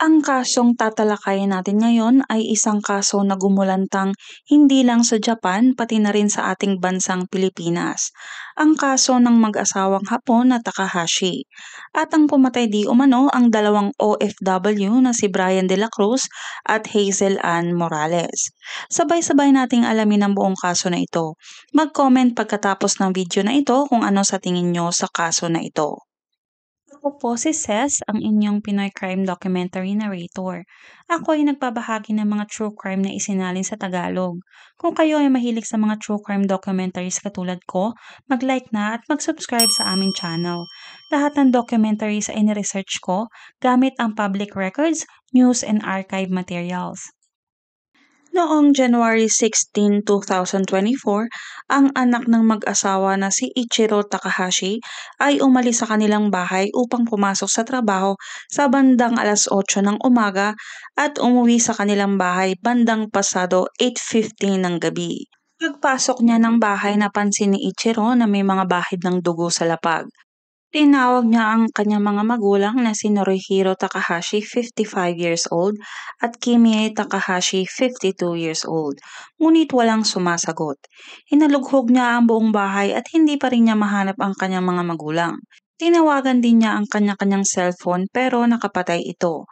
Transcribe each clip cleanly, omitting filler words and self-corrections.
Ang kasong tatalakayin natin ngayon ay isang kaso na gumulantang hindi lang sa Japan pati na rin sa ating bansang Pilipinas. Ang kaso ng mag-asawang Hapon na Takahashi. At ang pumatay di umano ang dalawang OFW na si Brian De La Cruz at Hazel Ann Morales. Sabay-sabay nating alamin ang buong kaso na ito. Mag-comment pagkatapos ng video na ito kung ano sa tingin nyo sa kaso na ito. Ako po si Ces, ang inyong Pinoy Crime Documentary Narrator. Ako ay nagbabahagi ng mga true crime na isinalin sa Tagalog. Kung kayo ay mahilig sa mga true crime documentaries katulad ko, mag-like na at mag-subscribe sa aming channel. Lahat ng documentaries ay ni-research ko gamit ang public records, news, and archive materials. Noong January 16, 2024, ang anak ng mag-asawa na si Ichiro Takahashi ay umalis sa kanilang bahay upang pumasok sa trabaho sa bandang 8:00 ng umaga at umuwi sa kanilang bahay bandang pasado 8:15 ng gabi. Pagpasok niya ng bahay, napansin ni Ichiro na may mga bahid ng dugo sa lapag. Tinawag niya ang kanyang mga magulang na si Norihiro Takahashi, 55 years old, at Kimie Takahashi, 52 years old. Ngunit walang sumasagot. Hinalughog niya ang buong bahay at hindi pa rin niya mahanap ang kanyang mga magulang. Tinawagan din niya ang kanya-kanyang cellphone pero nakapatay ito.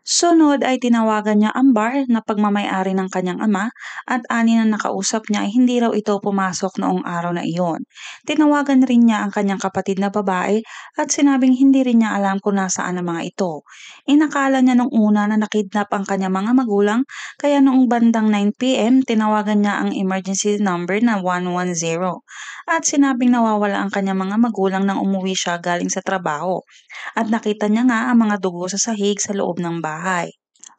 Sunod ay tinawagan niya ang bar na pagmamay-ari ng kanyang ama at ani na nakausap niya ay hindi raw ito pumasok noong araw na iyon. Tinawagan rin niya ang kanyang kapatid na babae at sinabing hindi rin niya alam kung nasaan ang mga ito. Inakala niya nung una na nakidnap ang kanyang mga magulang kaya noong bandang 9 p.m. tinawagan niya ang emergency number na 110 at sinabing nawawala ang kanyang mga magulang nang umuwi siya galing sa trabaho at nakita niya nga ang mga dugo sa sahig sa loob ng bahay.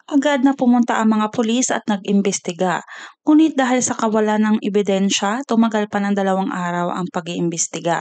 Agad na pumunta ang mga pulis at nag-imbestiga. Ngunit dahil sa kawalan ng ebidensya, tumagal pa ng 2 araw ang pag-iimbestiga.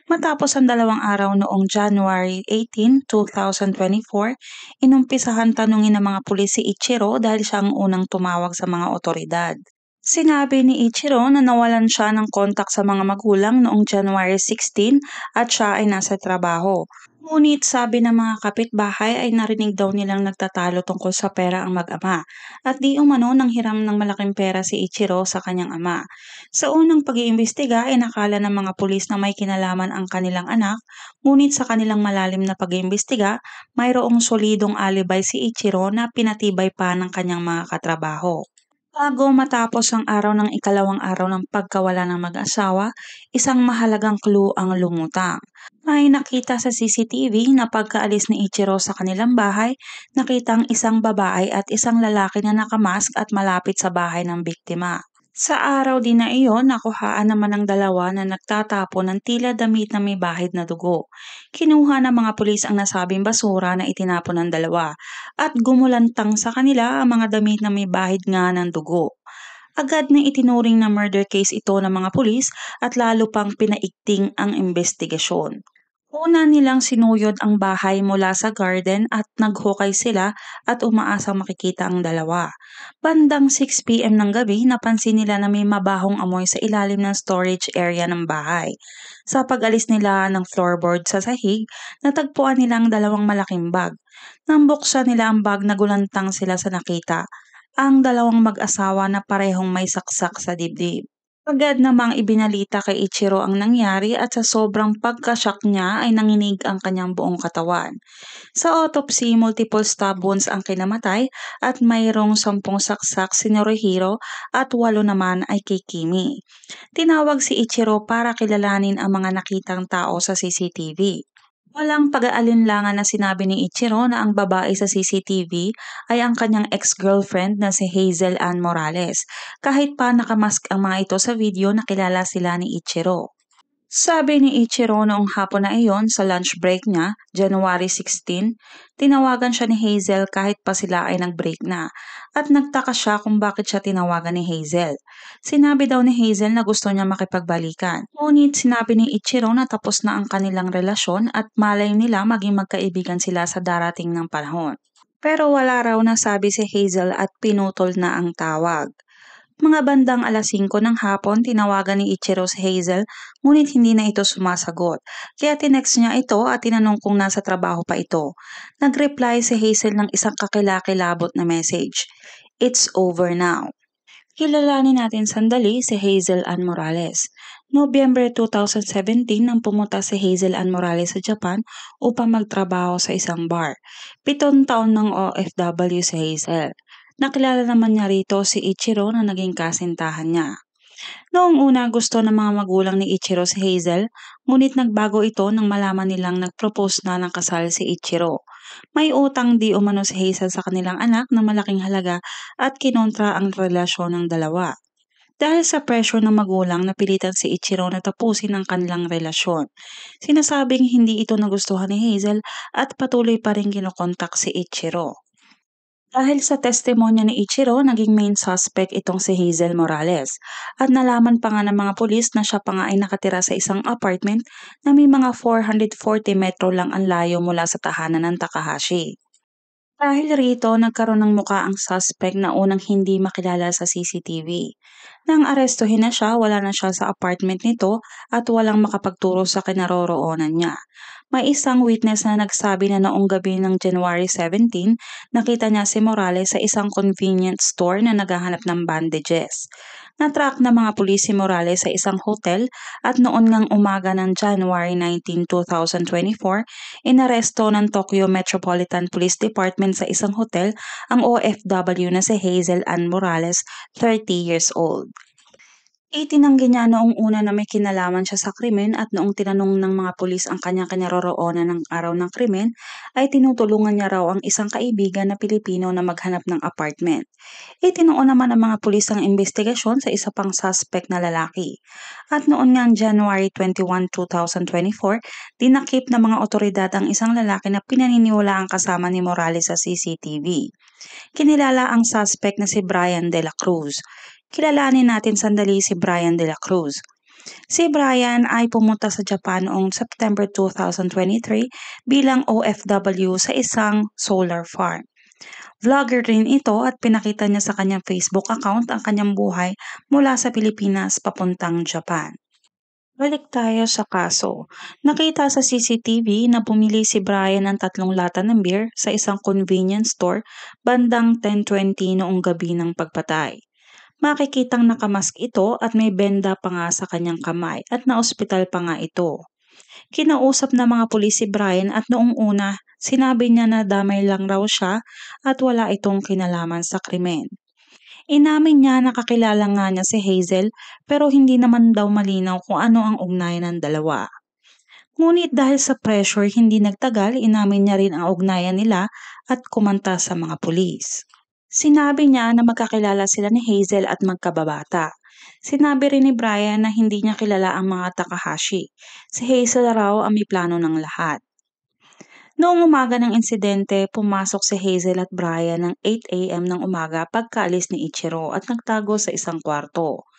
Matapos ang 2 araw noong January 18, 2024, inumpisahan tanungin ng mga pulis si Ichiro dahil siya ang unang tumawag sa mga otoridad. Sinabi ni Ichiro na nawalan siya ng kontak sa mga magulang noong January 16 at siya ay nasa trabaho. Ngunit sabi ng mga kapitbahay ay narinig daw nilang nagtatalo tungkol sa pera ang mag-ama at di umano nang hiram ng malaking pera si Ichiro sa kanyang ama. Sa unang pag-iimbestiga ay nakala ng mga pulis na may kinalaman ang kanilang anak, ngunit sa kanilang malalim na pag-iimbestiga, mayroong solidong alibay si Ichiro na pinatibay pa ng kanyang mga katrabaho. Bago matapos ang araw ng ikalawang araw ng pagkawala ng mag-asawa, isang mahalagang clue ang lumutang. May nakita sa CCTV na pagkaalis ni Ichiro sa kanilang bahay, nakitang isang babae at isang lalaki na nakamask at malapit sa bahay ng biktima. Sa araw din na iyon, nakuhaan naman ng dalawa na nagtatapon ng tila damit na may bahid na dugo. Kinuha ng mga pulis ang nasabing basura na itinapon ng dalawa at gumulantang sa kanila ang mga damit na may bahid nga ng dugo. Agad na itinuring na murder case ito ng mga pulis at lalo pang pinaigting ang investigasyon. Una nilang sinuyod ang bahay mula sa garden at naghukay sila at umaasang makikita ang dalawa. Bandang 6 p.m. ng gabi, napansin nila na may mabahong amoy sa ilalim ng storage area ng bahay. Sa pag-alis nila ng floorboard sa sahig, natagpuan nila ang dalawang malaking bag. Nang buksan nila ang bag, nagulantang sila sa nakita. Ang dalawang mag-asawa na parehong may saksak sa dibdib. Agad namang ibinalita kay Ichiro ang nangyari at sa sobrang pagka-shock niya ay nanginig ang kanyang buong katawan. Sa autopsy, multiple stab wounds ang kinamatay at mayroong 10 saksak si Norihiro at 8 naman ay kay Kimi. Tinawag si Ichiro para kilalanin ang mga nakitang tao sa CCTV. Walang pag-aalinlangan na sinabi ni Ichiro na ang babae sa CCTV ay ang kanyang ex-girlfriend na si Hazel Ann Morales. Kahit pa nakamask ang mga ito sa video, nakilala sila ni Ichiro. Sabi ni Ichiro noong hapon na iyon sa lunch break niya, January 16, tinawagan siya ni Hazel kahit pa sila ay nag-break na at nagtaka siya kung bakit siya tinawagan ni Hazel. Sinabi daw ni Hazel na gusto niya makipagbalikan. Ngunit sinabi ni Ichiro na tapos na ang kanilang relasyon at malay nila maging magkaibigan sila sa darating ng panahon. Pero wala raw na sabi si Hazel at pinutol na ang tawag. Mga bandang alas 5 ng hapon, tinawagan ni Ichiro si Hazel, ngunit hindi na ito sumasagot. Kaya tinext niya ito at tinanong kung nasa trabaho pa ito. Nag-reply si Hazel ng isang kakilakilabot na message. "It's over now." Kilalanin natin sandali si Hazel Ann Morales. Nobyembre 2017 nang pumunta si Hazel Ann Morales sa Japan upang magtrabaho sa isang bar. 7 taon ng OFW si Hazel. Nakilala naman niya rito si Ichiro na naging kasintahan niya. Noong una gusto ng mga magulang ni Ichiro si Hazel, ngunit nagbago ito nang malaman nilang nag-propose na ng kasal si Ichiro. May utang di umano si Hazel sa kanilang anak na malaking halaga at kinontra ang relasyon ng dalawa. Dahil sa pressure ng magulang, napilitan si Ichiro na tapusin ang kanilang relasyon. Sinasabing hindi ito nagustuhan ni Hazel at patuloy pa rin kinokontak si Ichiro. Dahil sa testimonya ni Ichiro, naging main suspect itong si Hazel Morales. At nalaman pa nga ng mga pulis na siya pa nga ay nakatira sa isang apartment na may mga 440 metro lang ang layo mula sa tahanan ng Takahashi. Dahil rito, nagkaroon ng muka ang suspect na unang hindi makilala sa CCTV. Nang arestuhin na siya, wala na siya sa apartment nito at walang makapagturo sa kinaroroonan niya. May isang witness na nagsabi na noong gabi ng January 17, nakita niya si Morales sa isang convenience store na naghahanap ng bandages. Natrack ng mga pulis si Morales sa isang hotel at noon ngang umaga ng January 19, 2024, inaresto ng Tokyo Metropolitan Police Department sa isang hotel ang OFW na si Hazel Ann Morales, 30 years old. Itinanggi niya noong una na may kinalaman siya sa krimen at noong tinanong ng mga pulis ang kanyang kinaroroonan ng araw ng krimen, ay tinutulungan niya raw ang isang kaibigan na Pilipino na maghanap ng apartment. Itinuon naman ng mga pulis ang investigasyon sa isa pang suspect na lalaki. At noon ngang January 21, 2024, dinakip ng mga otoridad ang isang lalaki na pinaniniwalaang kasama ni Morales sa CCTV. Kinilala ang suspect na si Brian De La Cruz. Kilalanin natin sandali si Brian De La Cruz. Si Brian ay pumunta sa Japan noong September 2023 bilang OFW sa isang solar farm. Vlogger rin ito at pinakita niya sa kanyang Facebook account ang kanyang buhay mula sa Pilipinas papuntang Japan. Balik tayo sa kaso. Nakita sa CCTV na bumili si Brian ng 3 lata ng beer sa isang convenience store bandang 10:20 noong gabi ng pagpatay. Makikitang nakamask ito at may benda pa nga sa kanyang kamay at naospital pa nga ito. Kinausap ng mga pulis si Brian at noong una, sinabi niya na damay lang raw siya at wala itong kinalaman sa krimen. Inamin niya na kakilala nga niya si Hazel pero hindi naman daw malinaw kung ano ang ugnayan ng dalawa. Ngunit dahil sa pressure hindi nagtagal, inamin niya rin ang ugnayan nila at kumanta sa mga pulis. Sinabi niya na magkakilala sila ni Hazel at magkababata. Sinabi rin ni Brian na hindi niya kilala ang mga Takahashi. Si Hazel raw ang may plano ng lahat. Noong umaga ng insidente, pumasok si Hazel at Brian ng 8 a.m. ng umaga pagkaalis ni Ichiro at nagtago sa isang kwarto.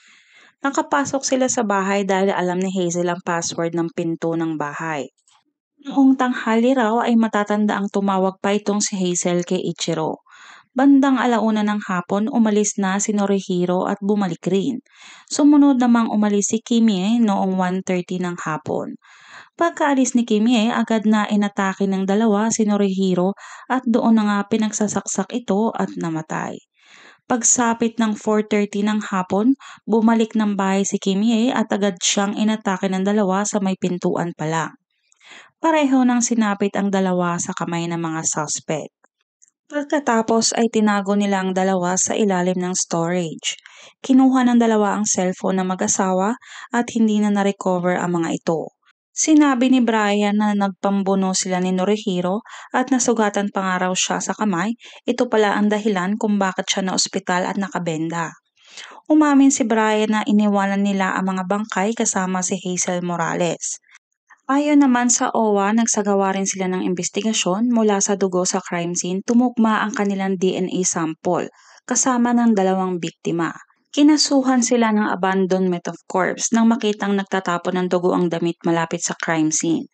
Nakapasok sila sa bahay dahil alam ni Hazel ang password ng pinto ng bahay. Noong tanghali raw ay matatanda ang tumawag pa itong si Hazel kay Ichiro. Bandang 1:00 ng hapon, umalis na si Norihiro at bumalik rin. Sumunod namang umalis si Kimie noong 1:30 ng hapon. Pagkaalis ni Kimie, agad na inatake ng dalawa si Norihiro at doon na nga pinagsasaksak ito at namatay. Pagsapit ng 4:30 ng hapon, bumalik ng bahay si Kimie at agad siyang inatake ng dalawa sa may pintuan pa lang. Pareho nang sinapit ang dalawa sa kamay ng mga suspect. Pagkatapos ay tinago nila ang dalawa sa ilalim ng storage. Kinuha ng dalawa ang cellphone ng mag-asawa at hindi na na-recover ang mga ito. Sinabi ni Brian na nagpambuno sila ni Norihiro at nasugatan pa nga raw siya sa kamay. Ito pala ang dahilan kung bakit siya na ospital at nakabenda. Umamin si Brian na iniwanan nila ang mga bangkay kasama si Hazel Morales. Ayon naman sa OWA, nagsagawa rin sila ng investigasyon mula sa dugo sa crime scene, tumugma ang kanilang DNA sample kasama ng 2 biktima. Kinasuhan sila ng abandonment of corpse nang makitang nagtatapon ng dugo ang damit malapit sa crime scene.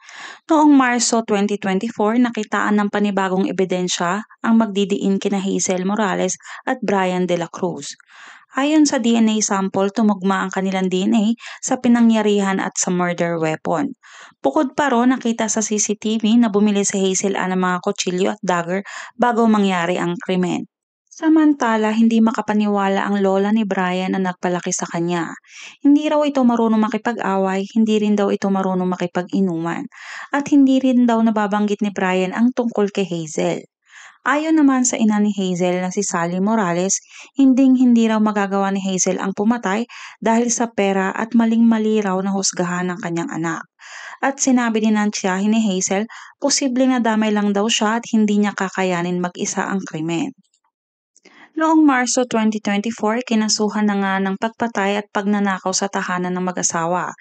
Noong Marso 2024, nakitaan ng panibagong ebidensya ang magdidiin kina Hazel Morales at Brian De La Cruz. Ayon sa DNA sample, tumugma ang kanilang DNA sa pinangyarihan at sa murder weapon. Bukod pa ron, nakita sa CCTV na bumili si Hazel Ann ng mga kutsilyo at dagger bago mangyari ang krimen. Samantala, hindi makapaniwala ang lola ni Brian na nagpalaki sa kanya. Hindi raw ito marunong makipag-away, hindi rin daw ito marunong makipag-inuman, at hindi rin daw nababanggit ni Brian ang tungkol kay Hazel. Ayon naman sa ina ni Hazel na si Sally Morales, hinding-hindi raw magagawa ni Hazel ang pumatay dahil sa pera at maling-mali raw na husgahan ng kanyang anak. At sinabi din ng tiyahin ni Hazel, posibleng nadamay lang daw siya at hindi niya kakayanin mag-isa ang krimen. Noong Marso 2024, kinasuhan na nga ng pagpatay at pagnanakaw sa tahanan ng mag-asawa.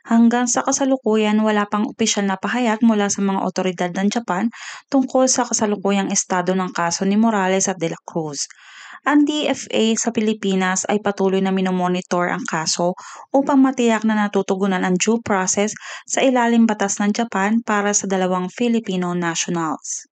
Hanggang sa kasalukuyan, wala pang opisyal na pahayag mula sa mga otoridad ng Japan tungkol sa kasalukuyang estado ng kaso ni Morales at De La Cruz. Ang DFA sa Pilipinas ay patuloy na minomonitor ang kaso upang matiyak na natutugunan ang due process sa ilalim batas ng Japan para sa dalawang Filipino nationals.